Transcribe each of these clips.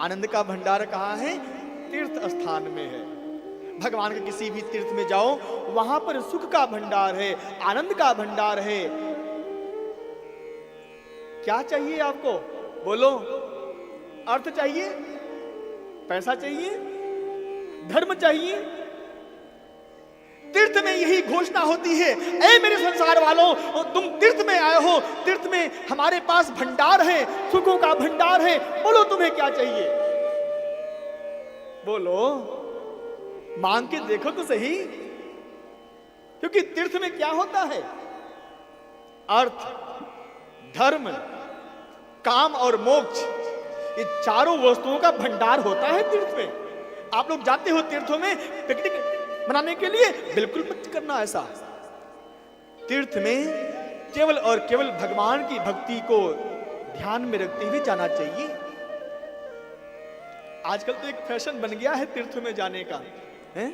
आनंद का भंडार कहाँ है? तीर्थ स्थान में है। भगवान के किसी भी तीर्थ में जाओ, वहां पर सुख का भंडार है, आनंद का भंडार है। क्या चाहिए आपको? बोलो। अर्थ चाहिए, पैसा चाहिए, धर्म चाहिए। तीर्थ में यही घोषणा होती है, ऐ मेरे संसार वालों, तुम तीर्थ में आए हो, तीर्थ में हमारे पास भंडार है, सुखों का भंडार है। बोलो तुम्हें क्या चाहिए? बोलो, मांग के देखो तो सही। क्योंकि तीर्थ में क्या होता है? अर्थ, धर्म, काम और मोक्ष, ये चारों वस्तुओं का भंडार होता है तीर्थ में। आप लोग जाते हो तीर्थों में पिकनिक मनाने के लिए, बिल्कुल मत करना ऐसा। तीर्थ में केवल और केवल भगवान की भक्ति को ध्यान में रखते हुए जाना चाहिए। आजकल तो एक फैशन बन गया है तीर्थों में जाने का, है?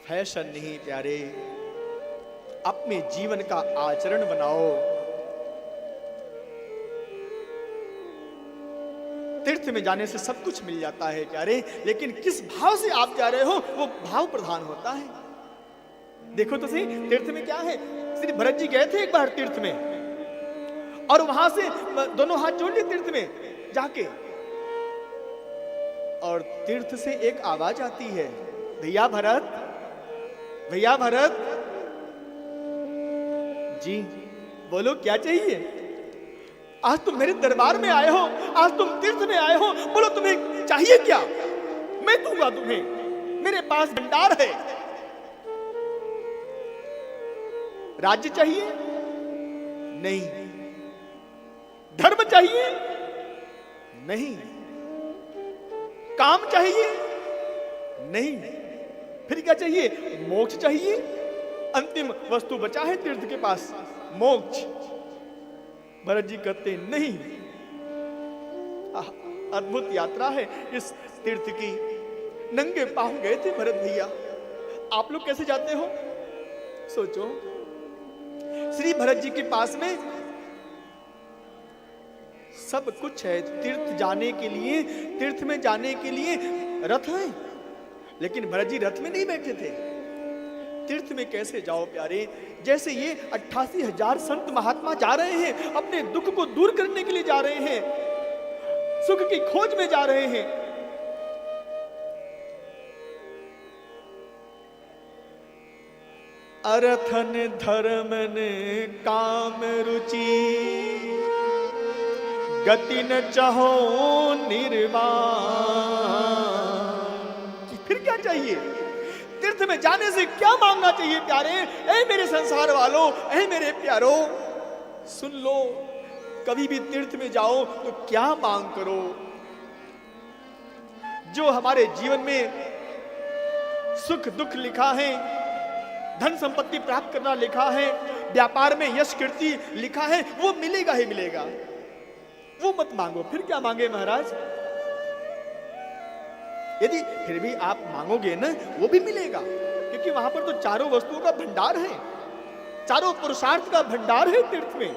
फैशन नहीं प्यारे, अपने जीवन का आचरण बनाओ। तीर्थ में जाने से सब कुछ मिल जाता है प्यारे, लेकिन किस भाव से आप जा रहे हो वो भाव प्रधान होता है। देखो तो सही, तीर्थ में क्या है? श्री भरत जी गए थे एक बार तीर्थ में, और वहां से दोनों हाथ जोड़ लिए तीर्थ में जाके, और तीर्थ से एक आवाज आती है, भैया भरत, भैया भरत जी, बोलो क्या चाहिए? आज तुम मेरे दरबार में आए हो, आज तुम तीर्थ में आए हो, बोलो तुम्हें चाहिए क्या? मैं दूंगा तुम्हें, मेरे पास भंडार है। राज्य चाहिए? नहीं। धर्म चाहिए? नहीं। काम चाहिए? नहीं। फिर क्या चाहिए? मोक्ष चाहिए। अंतिम वस्तु बचा है तीर्थ के पास, मोक्ष। भरत जी कहते नहीं। अद्भुत यात्रा है इस तीर्थ की। नंगे पांव गए थे भरत भैया। आप लोग कैसे जाते हो? सोचो, श्री भरत जी के पास में सब कुछ है तीर्थ जाने के लिए, तीर्थ में जाने के लिए रथ है, लेकिन भरत जी रथ में नहीं बैठे थे। तीर्थ में कैसे जाओ प्यारे? जैसे ये 88,000 संत महात्मा जा रहे हैं, अपने दुख को दूर करने के लिए जा रहे हैं, सुख की खोज में जा रहे हैं। अरथन धर्मन काम रुचि, गति न चाहो निर्वाण। फिर क्या चाहिए? तीर्थ में जाने से क्या मांगना चाहिए प्यारे? ऐ मेरे संसार वालों, ऐ मेरे प्यारो, सुन लो, कभी भी तीर्थ में जाओ तो क्या मांग करो? जो हमारे जीवन में सुख दुख लिखा है, धन संपत्ति प्राप्त करना लिखा है, व्यापार में यश कीर्ति लिखा है, वो मिलेगा ही मिलेगा। वो मत मांगो। फिर क्या मांगे महाराज? यदि फिर भी आप मांगोगे ना, वो भी मिलेगा, क्योंकि वहां पर तो चारों वस्तुओं का भंडार है, चारों पुरुषार्थ का भंडार है तीर्थ में।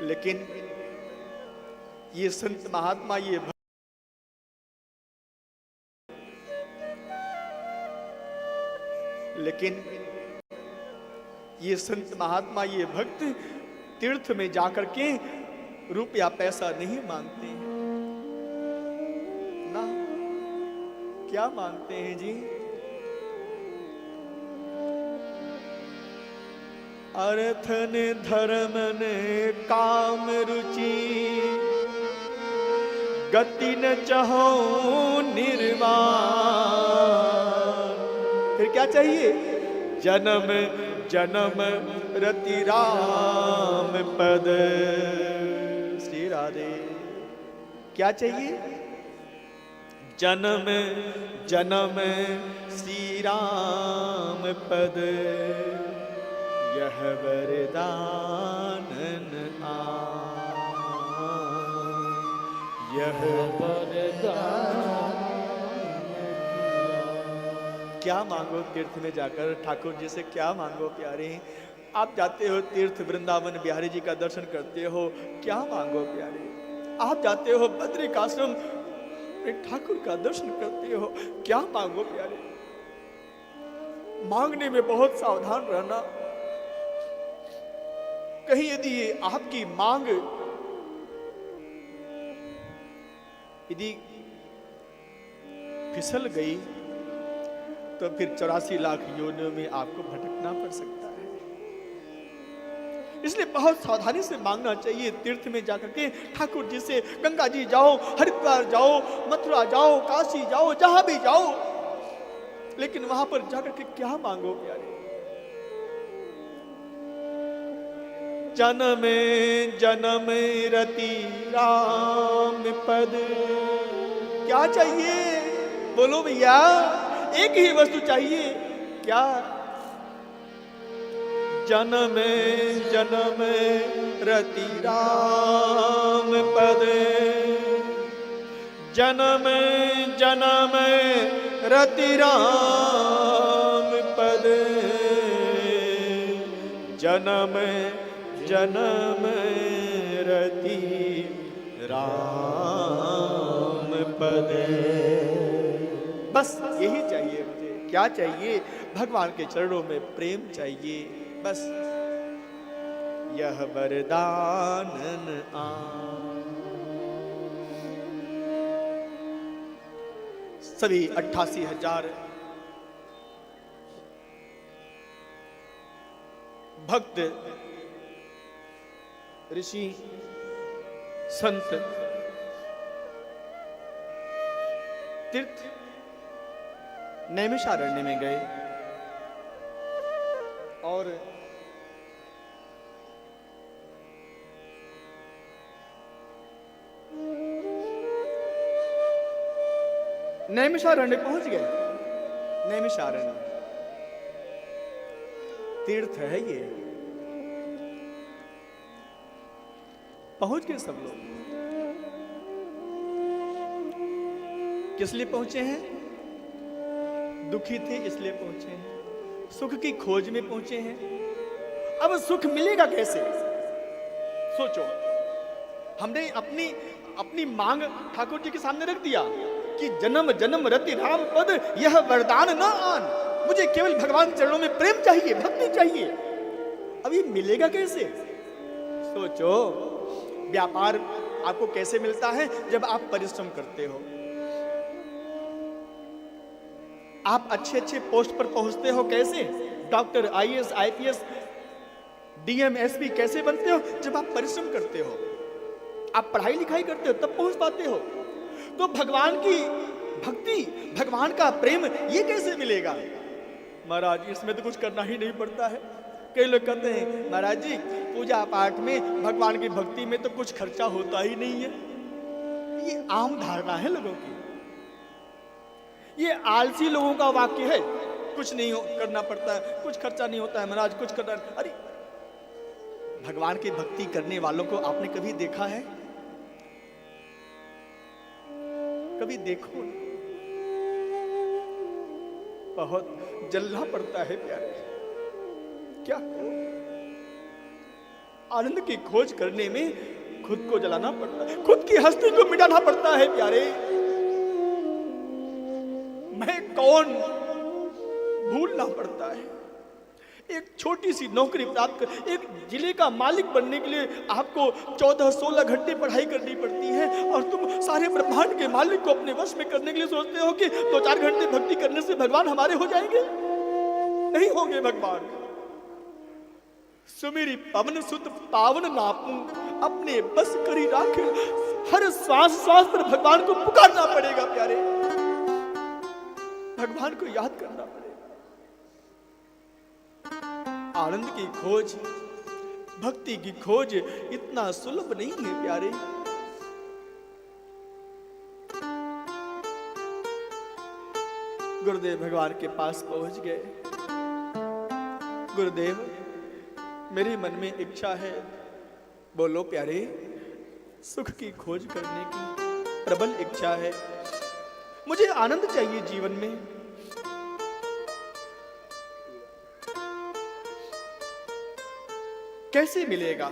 लेकिन ये संत महात्मा, ये संत महात्मा, ये भक्त तीर्थ में जाकर के रुपया पैसा नहीं मांगते ना। क्या मांगते हैं जी? अर्थन धर्मन काम रुचि, गति न चाहो निर्वाण। फिर क्या चाहिए? जन्म जन्म रति राम पद। श्री राधे। क्या चाहिए? जन्म जन्म श्री राम पद, यह वरदान आ, यह वरदान। क्या मांगो तीर्थ में जाकर? ठाकुर जी से क्या मांगो प्यारे? आप जाते हो तीर्थ वृंदावन बिहारी जी का दर्शन करते हो, क्या मांगो प्यारे। आप जाते हो बद्रिकाश्रम ठाकुर का दर्शन करते हो, क्या मांगो प्यारे। मांगने में बहुत सावधान रहना, कहीं यदि आपकी मांग यदि फिसल गई तो फिर 84 लाख योनियों में आपको भटकना पड़ सकता है। इसलिए बहुत सावधानी से मांगना चाहिए। तीर्थ में जाकर के ठाकुर जी से, गंगा जी जाओ, हरिद्वार जाओ, मथुरा जाओ, काशी जाओ, जहां भी जाओ, लेकिन वहां पर जाकर के क्या मांगो प्यारे। जन्म जन्म रति राम पद, क्या चाहिए बोलो भैया, एक ही वस्तु चाहिए, क्या। जन्म जन्म रति राम पद, जन्म जन्म रति राम पद, जन्म जन्म रति राम पद। बस यही चाहिए मुझे। क्या चाहिए? भगवान के चरणों में प्रेम चाहिए, बस यह वरदानन आ। सभी 88,000 भक्त, ऋषि, संत तीर्थ नैमिषारण्य में गए और नैमिषारण्य पहुंच गए। नैमिषारण्य तीर्थ है ये, पहुंच गए सब लोग। किस लिए पहुंचे हैं? दुखी थे इसलिए पहुंचे हैं, सुख की खोज में पहुंचे हैं। अब सुख मिलेगा कैसे? सोचो, हमने अपनी मांग ठाकुर जी के सामने रख दिया कि जन्म जन्म रति राम पद यह वरदान न आन। मुझे केवल भगवान चरणों में प्रेम चाहिए, भक्ति चाहिए। अब ये मिलेगा कैसे? सोचो, व्यापार आपको कैसे मिलता है? जब आप परिश्रम करते हो। आप अच्छे अच्छे पोस्ट पर पहुंचते हो कैसे? Doctor, IAS, IPS, DM, SP कैसे बनते हो? जब आप परिश्रम करते हो, आप पढ़ाई लिखाई करते हो, तब पहुंच पाते हो। तो भगवान की भक्ति, भगवान का प्रेम, ये कैसे मिलेगा? महाराज, इसमें तो कुछ करना ही नहीं पड़ता है। कई लोग कहते हैं महाराज जी, पूजा पाठ में, भगवान की भक्ति में तो कुछ खर्चा होता ही नहीं है। ये आम धारणा है लोगों की, ये आलसी लोगों का वाक्य है। कुछ नहीं करना पड़ता है, कुछ खर्चा नहीं होता है महाराज, कुछ करना। अरे, भगवान की भक्ति करने वालों को आपने कभी देखा है? कभी देखो, बहुत जलना पड़ता है प्यारे। क्या आनंद की खोज करने में खुद को जलाना पड़ता है, खुद की हस्ती को मिटाना पड़ता है प्यारे। मैं कौन भूलना पड़ता है। एक छोटी सी नौकरी प्राप्त कर, एक जिले का मालिक बनने के लिए आपको 14-16 घंटे पढ़ाई करनी पड़ती है, और तुम सारे ब्रह्मांड के मालिक को अपने वश में करने के लिए सोचते हो कि 2-4 घंटे भक्ति करने से भगवान हमारे हो जाएंगे। नहीं होंगे भगवान। सुमेरी पवन सुत पावन नापू, अपने बस करी राखे। हर श्वास श्वास पर भगवान को पुकारना पड़ेगा प्यारे, भगवान को याद करना पड़ेगा। आनंद की खोज, भक्ति की खोज इतना सुलभ नहीं है प्यारे। गुरुदेव भगवान के पास पहुंच गए। गुरुदेव, मेरे मन में इच्छा है। बोलो प्यारे। सुख की खोज करने की प्रबल इच्छा है, मुझे आनंद चाहिए जीवन में। कैसे मिलेगा?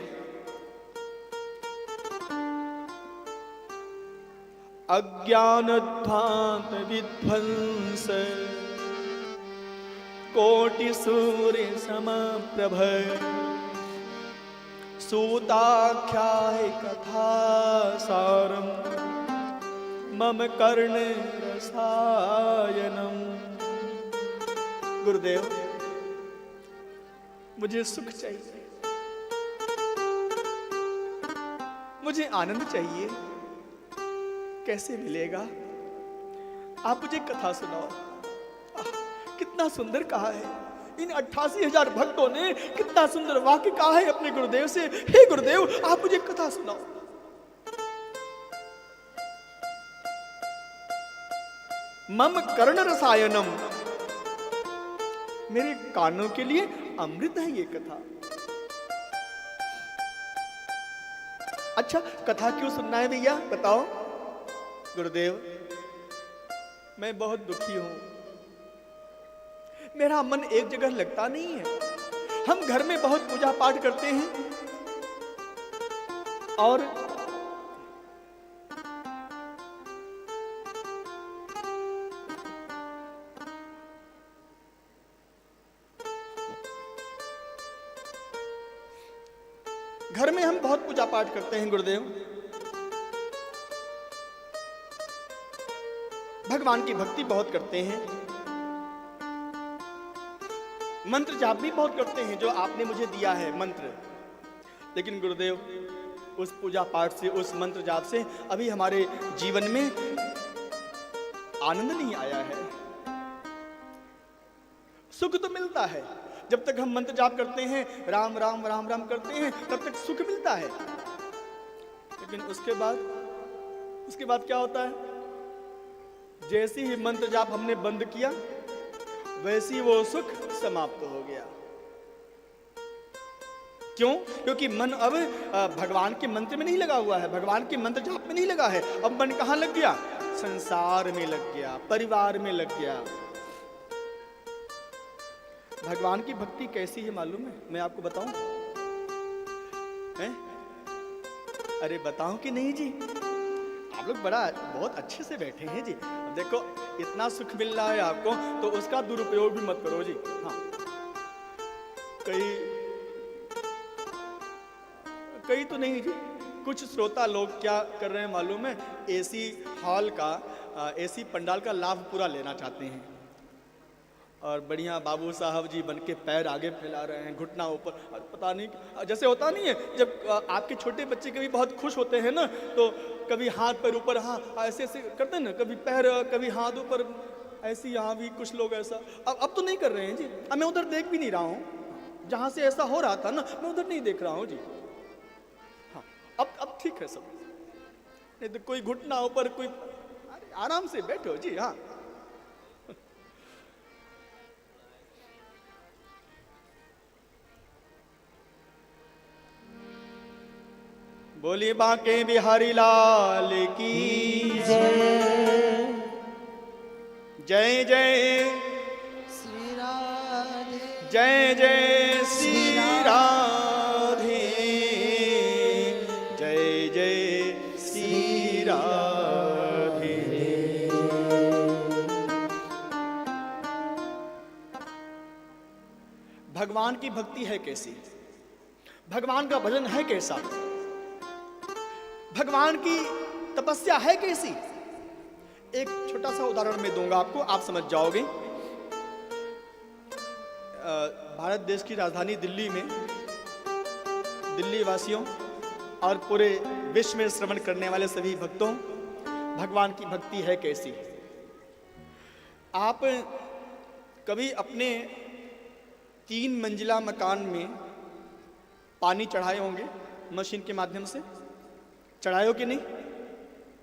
अज्ञानध्वांत विध्वंस कोटि सूर्य समप्रभ सूताख्याय कथा सारम मम कर्ण रसायनम। गुरुदेव, मुझे सुख चाहिए, मुझे आनंद चाहिए, कैसे मिलेगा? आप मुझे कथा सुनाओ। कितना सुंदर कहा है इन 88,000 भक्तों ने, कितना सुंदर वाक्य कहा है अपने गुरुदेव से। हे गुरुदेव, आप मुझे कथा सुनाओ। मम कर्ण रसायनम, मेरे कानों के लिए अमृत है ये कथा। अच्छा, कथा क्यों सुनना है भैया, बताओ। गुरुदेव, मैं बहुत दुखी हूं, मेरा मन एक जगह लगता नहीं है। हम घर में बहुत पूजा पाठ करते हैं और घर में हम बहुत पूजा पाठ करते हैं गुरुदेव, भगवान की भक्ति बहुत करते हैं, मंत्र जाप भी बहुत करते हैं जो आपने मुझे दिया है मंत्र। लेकिन गुरुदेव, उस पूजा पाठ से, उस मंत्र जाप से अभी हमारे जीवन में आनंद नहीं आया है। सुख तो मिलता है, जब तक हम मंत्र जाप करते हैं, राम राम राम राम करते हैं, तब तक सुख मिलता है। लेकिन उसके बाद क्या होता है? जैसे ही मंत्र जाप हमने बंद किया, वैसी वो सुख समाप्त हो गया। क्यों? क्योंकि मन अब भगवान के मंत्र में नहीं लगा हुआ है, भगवान के मंत्र जाप में नहीं लगा है। अब मन कहां लग गया? संसार में लग गया, परिवार में लग गया। भगवान की भक्ति कैसी है मालूम है? मैं आपको बताऊं है? अरे बताऊं कि नहीं जी? आप लोग बहुत अच्छे से बैठे हैं जी। देखो, इतना सुख मिल रहा है आपको, तो उसका दुरुपयोग भी मत करो जी। हाँ, कई तो नहीं जी, कुछ श्रोता लोग क्या कर रहे हैं मालूम है? एसी हॉल का, एसी पंडाल का लाभ पूरा लेना चाहते हैं और बढ़िया बाबू साहब जी बन के पैर आगे फैला रहे हैं, घुटना ऊपर। पता नहीं, जैसे होता नहीं है जब आपके छोटे बच्चे कभी बहुत खुश होते हैं ना, तो कभी हाथ पैर ऊपर, हाँ ऐसे ऐसे करते हैं ना, कभी पैर कभी हाथ ऊपर, ऐसे यहाँ भी कुछ लोग ऐसा। अब तो नहीं कर रहे हैं जी। अब मैं उधर देख भी नहीं रहा हूँ, जहाँ से ऐसा हो रहा था ना, मैं उधर नहीं देख रहा हूँ जी। हाँ, अब ठीक है सब। नहीं तो कोई घुटना ऊपर, कोई आराम से बैठो जी। हाँ, बोली बांके बिहारी लाल की जय। जय जय श्री राधे, जय जय श्री राधे, जय जय श्री राधे। भगवान की भक्ति है कैसी? भगवान का भजन है कैसा? भगवान की तपस्या है कैसी? एक छोटा सा उदाहरण मैं दूंगा आपको, आप समझ जाओगे। भारत देश की राजधानी दिल्ली में दिल्ली वासियों और पूरे विश्व में श्रवण करने वाले सभी भक्तों, भगवान की भक्ति है कैसी? आप कभी अपने 3 मंजिला मकान में पानी चढ़ाए होंगे मशीन के माध्यम से? चढ़ाए हो कि नहीं?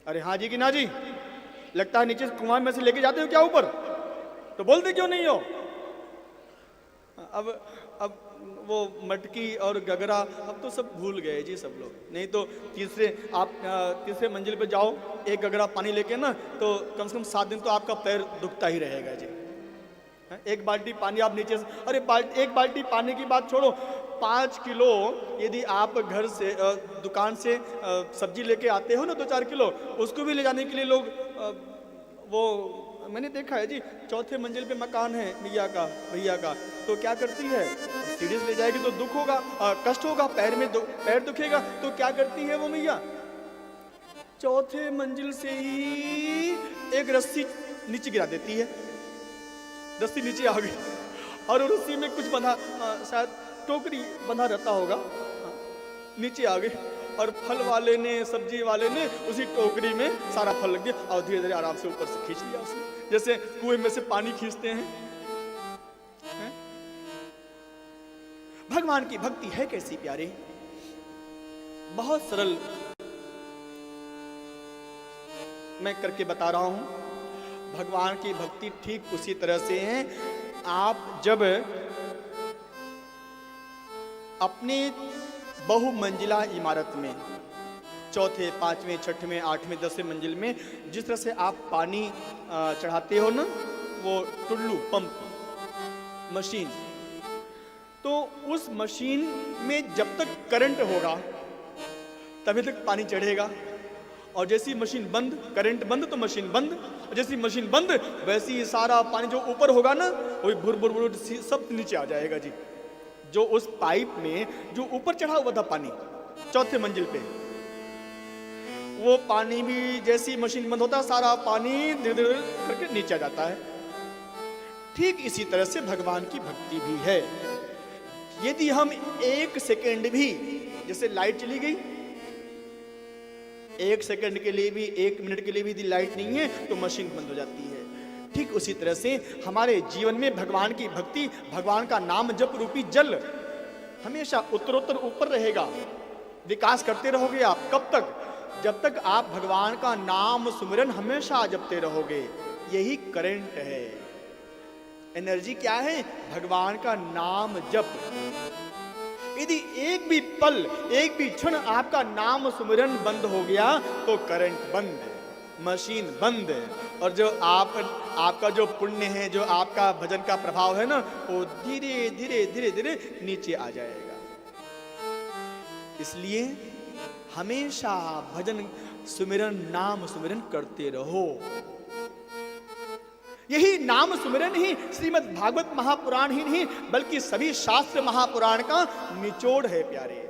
अरे हाँ जी कि ना जी? लगता है नीचे कुआं में से लेके जाते हो क्या ऊपर? तो बोलते क्यों नहीं हो? अब वो मटकी और गगरा अब तो सब भूल गए जी सब लोग। नहीं तो तीसरे मंजिल पे जाओ, एक गगरा पानी लेके ना, तो कम से कम 7 दिन तो आपका पैर दुखता ही रहेगा जी। एक बाल्टी पानी आप नीचे से, अरे एक बाल्टी पानी की बात छोड़ो, 5 किलो यदि आप घर से दुकान से सब्जी लेके आते हो ना 2-4 किलो, उसको भी ले जाने के लिए लोग वो मैंने देखा है जी, 4थे मंजिल पे मकान है भैया का, तो क्या करती है, सीढ़ी से ले जाएगी तो दुख होगा, कष्ट होगा, पैर दुखेगा, तो क्या करती है वो मैया, 4थे मंजिल से ही एक रस्सी नीचे गिरा देती है। रस्सी नीचे आ गई और रस्सी में कुछ बंधा, शायद टोकरी बंधा रहता होगा, नीचे आ गई और फल वाले ने, सब्जी वाले ने उसी टोकरी में सारा फल लग गया और धीरे धीरे आराम से ऊपर से खींच लिया उसने, जैसे कुएं में से पानी खींचते हैं। भगवान की भक्ति है कैसी प्यारे, बहुत सरल मैं करके बता रहा हूं। भगवान की भक्ति ठीक उसी तरह से है, आप जब अपने बहुमंजिला इमारत में 4थे, 5वें, 6वें, 8वें, 10वें मंजिल में जिस तरह से आप पानी चढ़ाते हो ना, वो टुल्लू पंप मशीन, तो उस मशीन में जब तक करंट होगा तभी तक पानी चढ़ेगा, और जैसी मशीन बंद, करंट बंद तो मशीन बंद, जैसी मशीन बंद वैसे ही सारा पानी जो ऊपर होगा ना वही भुर भुर भुर सब नीचे आ जाएगा जी। जो उस पाइप में जो ऊपर चढ़ा हुआ था पानी 4थे मंजिल पे, वो पानी भी जैसी मशीन बंद होता है सारा पानी धीरे धीरे करके नीचे आ जाता है। ठीक इसी तरह से भगवान की भक्ति भी है। यदि हम 1 सेकेंड भी, जैसे लाइट चली गई, 1 सेकेंड के लिए भी, 1 मिनट के लिए भी यदि लाइट नहीं है तो मशीन बंद हो जाती है। ठीक उसी तरह से हमारे जीवन में भगवान की भक्ति, भगवान का नाम जप रूपी जल हमेशा उत्तरोत्तर ऊपर रहेगा। विकास करते रहोगे आप, कब तक? जब तक आप भगवान का नाम सुमिरन हमेशा जपते रहोगे। यही करंट है, एनर्जी क्या है? भगवान का नाम जप। यदि एक भी पल, एक भी क्षण आपका नाम सुमिरन बंद हो गया तो करंट बंद है, मशीन बंद है, और जो आपका जो पुण्य है, जो आपका भजन का प्रभाव है ना, वो धीरे धीरे धीरे धीरे नीचे आ जाएगा। इसलिए हमेशा भजन सुमिरन, नाम सुमिरन करते रहो। यही नाम सुमिरन ही श्रीमद् भागवत महापुराण ही नहीं बल्कि सभी शास्त्र महापुराण का निचोड़ है प्यारे।